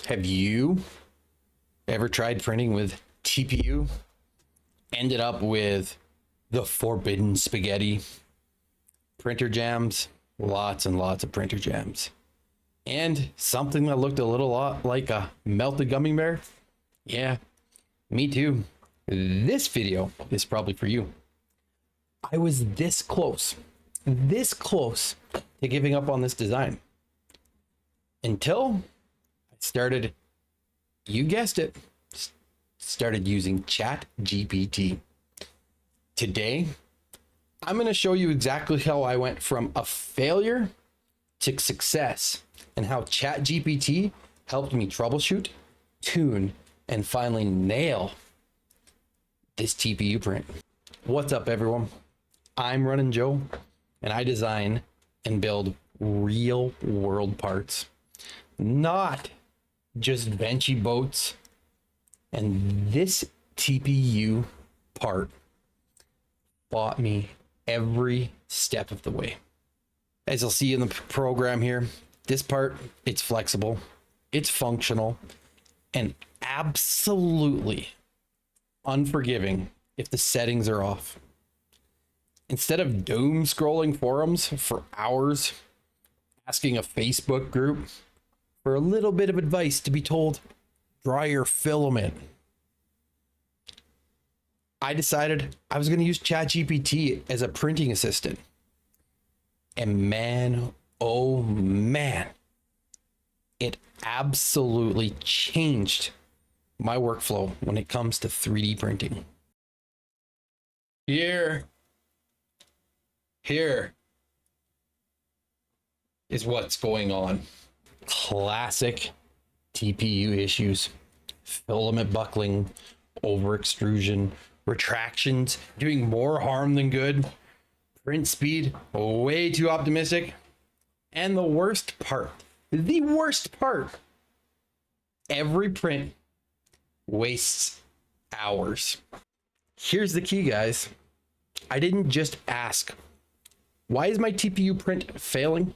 Have you ever tried printing with TPU? Ended up with the forbidden spaghetti, printer jams, lots and lots of printer jams, and something that looked a little lot like a melted gummy bear? Yeah, me too. This video is probably for you. I was this close to giving up on this design until I started, you guessed it, started using ChatGPT. Today, I'm going to show you exactly how I went from a failure to success and how ChatGPT helped me troubleshoot, tune, and finally nail this TPU print. What's up, everyone? I'm Runnin' Joe, and I design and build real world parts, not just benchy boats. And this TPU part bought me every step of the way. As you'll see in the program here, this part, it's flexible, it's functional, and absolutely unforgiving if the settings are off. Instead of doom scrolling forums for hours, asking a Facebook group for a little bit of advice to be told, dry your filament, I decided I was going to use ChatGPT as a printing assistant. And man, oh man, it absolutely changed my workflow when it comes to 3D printing. Here is what's going on. Classic TPU issues: filament buckling, over extrusion, retractions doing more harm than good, print speed way too optimistic, and the worst part, every print wastes hours. Here's the key, guys. I didn't just ask, why is my TPU print failing?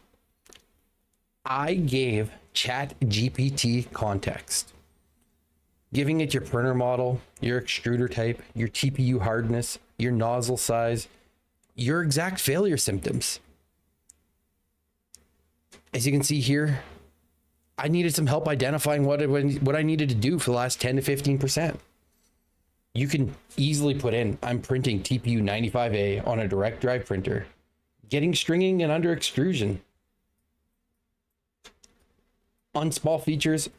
I gave ChatGPT context, giving it your printer model, your extruder type, your TPU hardness, your nozzle size, your exact failure symptoms. As you can see here, I needed some help identifying what I needed to do for the last 10 to 15%. You can easily put in, I'm printing TPU 95A on a direct drive printer, getting stringing and under extrusion. On small features,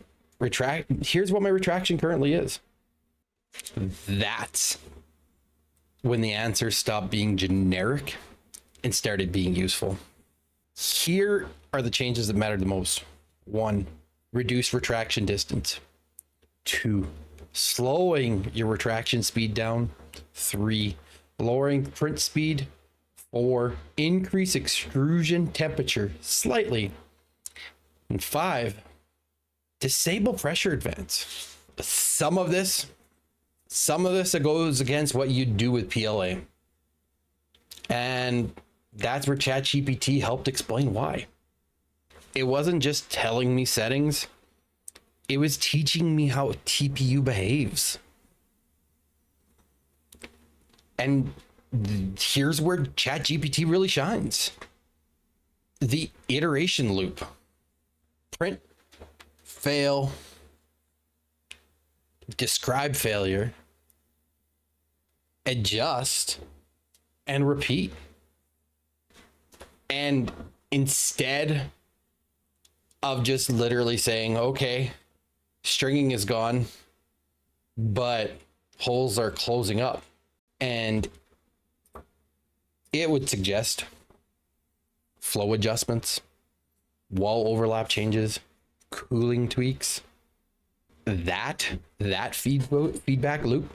here's what my retraction currently is. That's when the answers stopped being generic and started being useful. Here are the changes that mattered the most. 1, reduce retraction distance. 2, slowing your retraction speed down. 3, lowering print speed. 4, increase extrusion temperature slightly. And 5, disable pressure advance. Some of this goes against what you do with PLA. And that's where ChatGPT helped explain why. It wasn't just telling me settings, it was teaching me how TPU behaves. And here's where ChatGPT really shines. The iteration loop. Print, fail, describe failure, adjust, and repeat. And instead of just literally saying, okay, stringing is gone, but holes are closing up, and it would suggest flow adjustments, wall overlap changes, cooling tweaks. That feedback loop,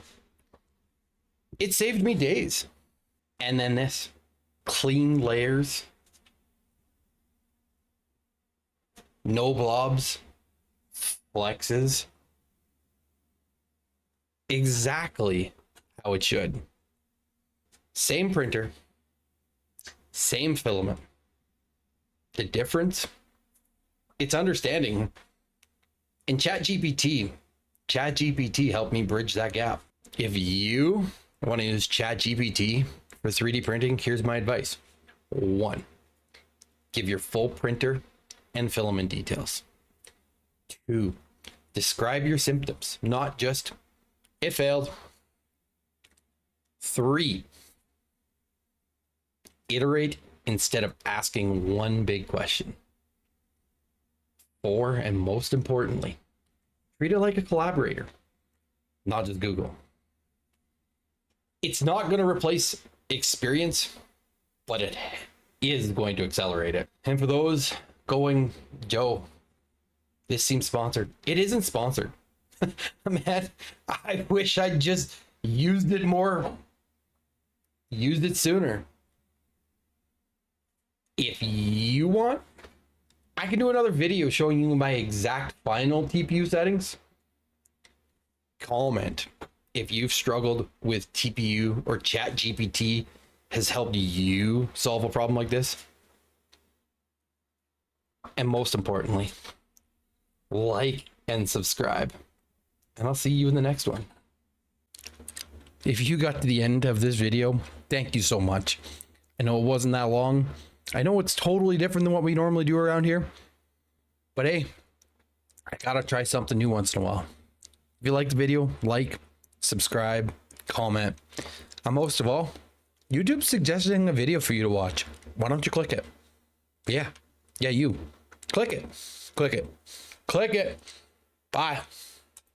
it saved me days. And then this, clean layers, no blobs, flexes, exactly how it should. Same printer, same filament. The difference, it's understanding And ChatGPT helped me bridge that gap. If you want to use ChatGPT for 3D printing, here's my advice. 1, give your full printer and filament details. 2, describe your symptoms, not just it failed. 3, iterate instead of asking one big question. 4, and most importantly, treat it like a collaborator, not just Google. It's not going to replace experience, but it is going to accelerate it. And for those going, Joe, this seems sponsored. It isn't sponsored. Man, I wish I just used it more, used it sooner. If you want, I can do another video showing you my exact final TPU settings. Comment if you've struggled with TPU or ChatGPT has helped you solve a problem like this. And most importantly, like and subscribe. And I'll see you in the next one. If you got to the end of this video, thank you so much. I know it wasn't that long. I know it's totally different than what we normally do around here. But hey, I gotta try something new once in a while. If you liked the video, like, subscribe, comment. And most of all, YouTube's suggesting a video for you to watch. Why don't you click it? Yeah, you. Click it. Click it. Click it. Bye.